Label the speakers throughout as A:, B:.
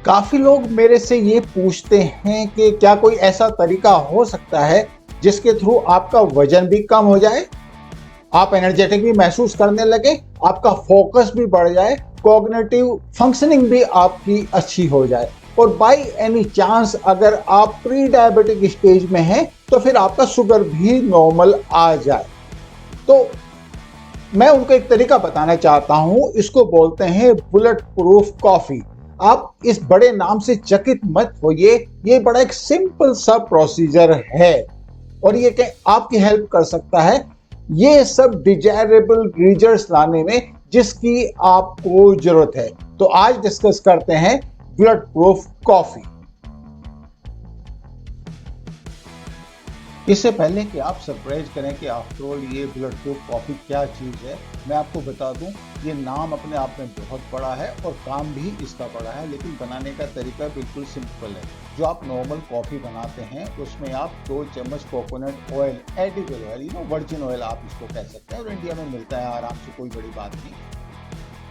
A: काफी लोग मेरे से ये पूछते हैं कि क्या कोई ऐसा तरीका हो सकता है जिसके थ्रू आपका वजन भी कम हो जाए, आप एनर्जेटिक भी महसूस करने लगे, आपका फोकस भी बढ़ जाए, कॉग्निटिव फंक्शनिंग भी आपकी अच्छी हो जाए, और बाय एनी चांस अगर आप प्री डायबिटिक स्टेज में हैं तो फिर आपका शुगर भी नॉर्मल आ जाए। तो मैं उनको एक तरीका बताना चाहता हूं, इसको बोलते हैं बुलेट प्रूफ कॉफी। आप इस बड़े नाम से चकित मत होइए, ये बड़ा एक सिंपल सा प्रोसीजर है और ये आपकी हेल्प कर सकता है ये सब डिजायरेबल रिजल्ट्स लाने में जिसकी आपको जरूरत है। तो आज डिस्कस करते हैं बुलेट प्रूफ कॉफी। इससे पहले कि आप सरप्राइज करें कि आफ्टर ऑल ये बुलेट प्रूफ कॉफ़ी क्या चीज़ है, मैं आपको बता दूं ये नाम अपने आप में बहुत बड़ा है और काम भी इसका बड़ा है, लेकिन बनाने का तरीका बिल्कुल सिंपल है। जो आप नॉर्मल कॉफ़ी बनाते हैं उसमें आप 2 चम्मच coconut oil, edible oil, virgin oil आप इसको कह सकते हैं, और इंडिया में मिलता है आराम से, कोई बड़ी बात नहीं।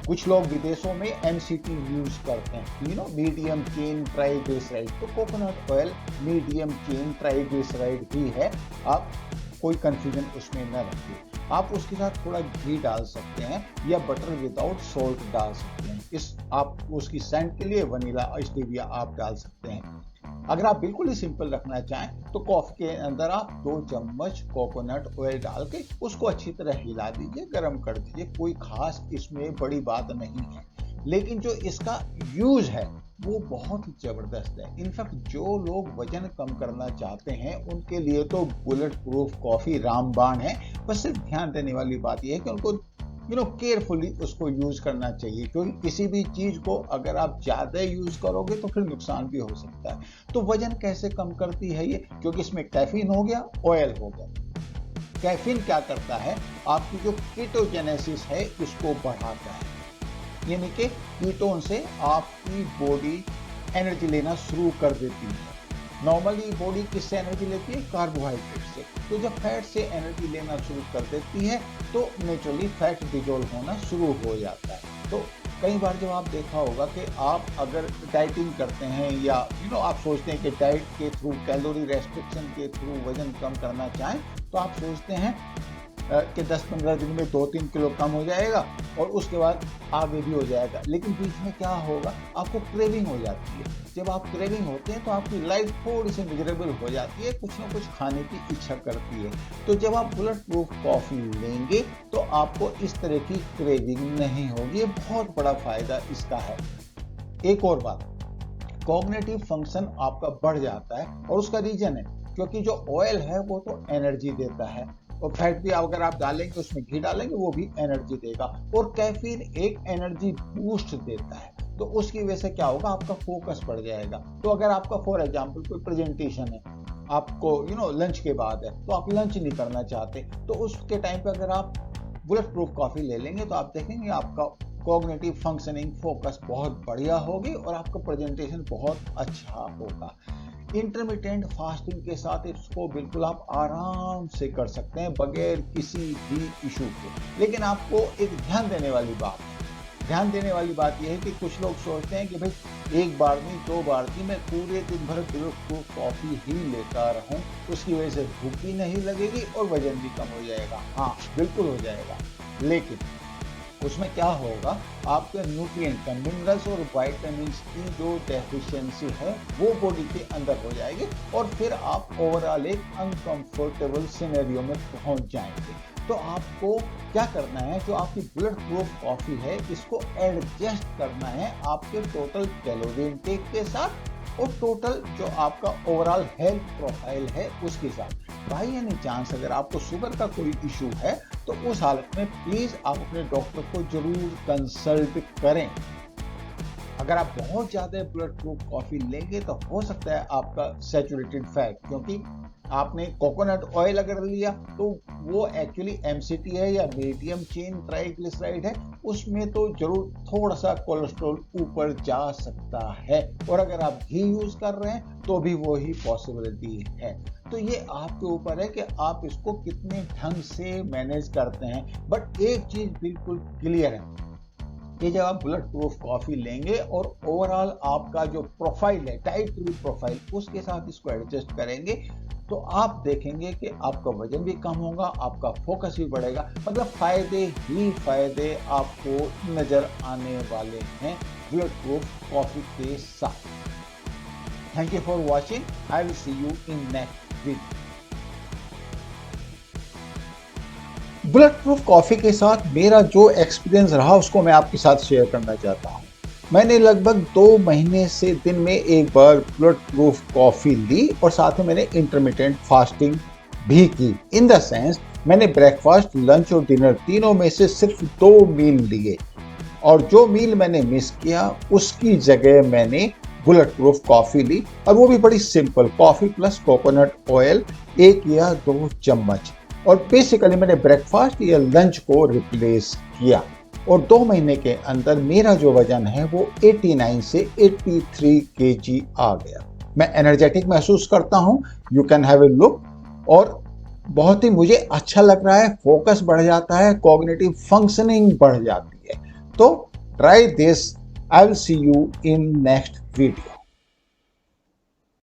A: कुछ लोग विदेशों में MCT यूज करते हैं, मीडियम चेन ट्राइग्लिसराइड, तो coconut oil medium chain triglyceride ही है, आप कोई कंफ्यूजन उसमें न रखिए। आप उसके साथ थोड़ा घी डाल सकते हैं या बटर विदाउट सॉल्ट डाल सकते हैं। इस आप उसकी सेंट के लिए वनीला स्टीविया आप डाल सकते हैं। अगर आप बिल्कुल ही सिंपल रखना चाहें तो कॉफी के अंदर आप 2 चम्मच कोकोनट ऑयल डाल के उसको अच्छी तरह हिला दीजिए, गर्म कर दीजिए, कोई खास इसमें बड़ी बात नहीं है। लेकिन जो इसका यूज है वो बहुत ही जबरदस्त है। इनफैक्ट जो लोग वजन कम करना चाहते हैं उनके लिए तो बुलेट प्रूफ कॉफी रामबाण है। बस सिर्फ ध्यान देने वाली बात यह है कि उनको केयरफुली उसको यूज करना चाहिए, क्योंकि किसी भी चीज को अगर आप ज्यादा यूज करोगे तो फिर नुकसान भी हो सकता है। तो वजन कैसे कम करती है ये, क्योंकि इसमें कैफीन हो गया, ऑयल हो गया। कैफीन क्या करता है, आपकी जो कीटोजेनेसिस है इसको बढ़ाता है, यानी कि कीटोन से आपकी बॉडी एनर्जी लेना शुरू कर देती है। नॉर्मली बॉडी किससे एनर्जी लेती है, कार्बोहाइड्रेट से। तो जब फैट से एनर्जी लेना शुरू कर देती है तो नेचुरली फैट डिजोल्व होना शुरू हो जाता है। तो कई बार जब आप देखा होगा कि आप अगर डाइटिंग करते हैं या आप सोचते हैं कि डाइट के थ्रू, कैलोरी रेस्ट्रिक्शन के थ्रू वजन कम करना चाहें, तो आप सोचते हैं कि 10-15 दिन में 2-3 किलो कम हो जाएगा और उसके बाद आगे भी हो जाएगा। लेकिन बीच में क्या होगा, आपको क्रेविंग हो जाती है। जब आप क्रेविंग होते हैं तो आपकी लाइफ थोड़ी सी मिजरेबल हो जाती है, कुछ ना कुछ खाने की इच्छा करती है। तो जब आप बुलेट प्रूफ कॉफी लेंगे तो आपको इस तरह की क्रेविंग नहीं होगी। ये बहुत बड़ा फायदा इसका है। एक और बात, कॉग्निटिव फंक्शन आपका बढ़ जाता है और उसका रीजन है क्योंकि जो ऑयल है वो तो एनर्जी देता है, और फैट भी अगर आप डालेंगे, उसमें घी डालेंगे, वो भी एनर्जी देगा। और कैफीन एक एनर्जी बूस्ट देता है, तो उसकी वजह से क्या होगा, आपका फोकस बढ़ जाएगा। तो अगर आपका फॉर एग्जांपल कोई प्रेजेंटेशन है, आपको लंच के बाद है, तो आप लंच नहीं करना चाहते, तो उसके टाइम पे अगर आप बुलेट प्रूफ कॉफी ले लेंगे तो आप देखेंगे आपका कॉग्निटिव फंक्शनिंग, फोकस बहुत बढ़िया होगी और आपका प्रेजेंटेशन बहुत अच्छा होगा। इंटरमिटेंट फास्टिंग के साथ इसको बिल्कुल आप आराम से कर सकते हैं बगैर किसी भी इशू के। लेकिन आपको एक ध्यान देने वाली बात यह है कि कुछ लोग सोचते हैं कि भाई एक बार नहीं, 2 बार नहीं, मैं पूरे दिन भर बुलेट कॉफी ही लेता रहूं, उसकी वजह से भूख भी नहीं लगेगी और वजन भी कम हो जाएगा। हाँ, बिल्कुल हो जाएगा, लेकिन उसमें क्या होगा, आपके न्यूट्रिएंट का, मिनरल्स और विटामिन्स की जो डेफिशिएंसी है वो बॉडी के अंदर हो जाएगी और फिर आप ओवरऑल एक अनकंफर्टेबल सिनेरियो में पहुंच जाएंगे। तो आपको क्या करना है, जो आपकी बुलेट प्रूफ कॉफी है इसको एडजस्ट करना है आपके टोटल कैलोरी इनटेक के साथ और टोटल जो आपका ओवरऑल हेल्थ प्रोफाइल है उसके साथ। बाई एनी चांस अगर आपको शुगर का कोई इशू है तो उस हालत में प्लीज आप अपने डॉक्टर को जरूर कंसल्ट करें। अगर आप बहुत ज्यादा बुलेट प्रूफ कॉफी लेंगे तो हो सकता है आपका सैचुरेटेड फैट, क्योंकि आपने कोकोनट ऑयल अगर लिया तो वो एक्चुअली MCT है या मीडियम चेन ट्राइग्लिसराइड है, उसमें तो जरूर थोड़ा सा कोलेस्ट्रॉल ऊपर जा सकता है। और अगर आप घी यूज कर रहे हैं तो भी वो ही पॉसिबिलिटी है। तो ये आपके ऊपर है कि आप इसको कितने ढंग से मैनेज करते हैं। बट एक चीज बिल्कुल क्लियर है, ये जब आप बुलेट प्रूफ कॉफ़ी लेंगे और ओवरऑल आपका जो प्रोफाइल है, टाइट प्रोफाइल, उसके साथ इसको एडजस्ट करेंगे तो आप देखेंगे कि आपका वजन भी कम होगा, आपका फोकस भी बढ़ेगा। मतलब फ़ायदे ही फ़ायदे आपको नज़र आने वाले हैं बुलेट प्रूफ कॉफ़ी के साथ। Thank you for watching. I will see you in next video. Bullet proof coffee के साथ मेरा जो एक्सपीरियंस रहा उसको मैं आपके साथ शेयर करना चाहता हूँ। मैंने लगभग 2 महीने से दिन में एक बार बुलेट प्रूफ कॉफ़ी ली और साथ में मैंने इंटरमिटेंट फास्टिंग भी की। इन द सेंस मैंने ब्रेकफास्ट, लंच और डिनर तीनों में से सिर्फ 2 मील लिए और जो मील मैंने मिस किया उसकी जगह मैंने बुलेट प्रूफ कॉफ़ी ली और वो भी बड़ी simple, coffee plus coconut oil 1 या 2 चम्मच। और बेसिकली मैंने ब्रेकफास्ट या लंच को रिप्लेस किया और 2 महीने के अंदर मेरा जो वजन है वो 89 से 83 केजी आ गया। मैं एनर्जेटिक महसूस करता हूँ, you can have a look, और बहुत ही मुझे अच्छा लग रहा है, फोकस बढ़ जाता है, कॉग्निटिव फंक्शनिंग बढ़ जाती है। तो try this. I will see you in next video.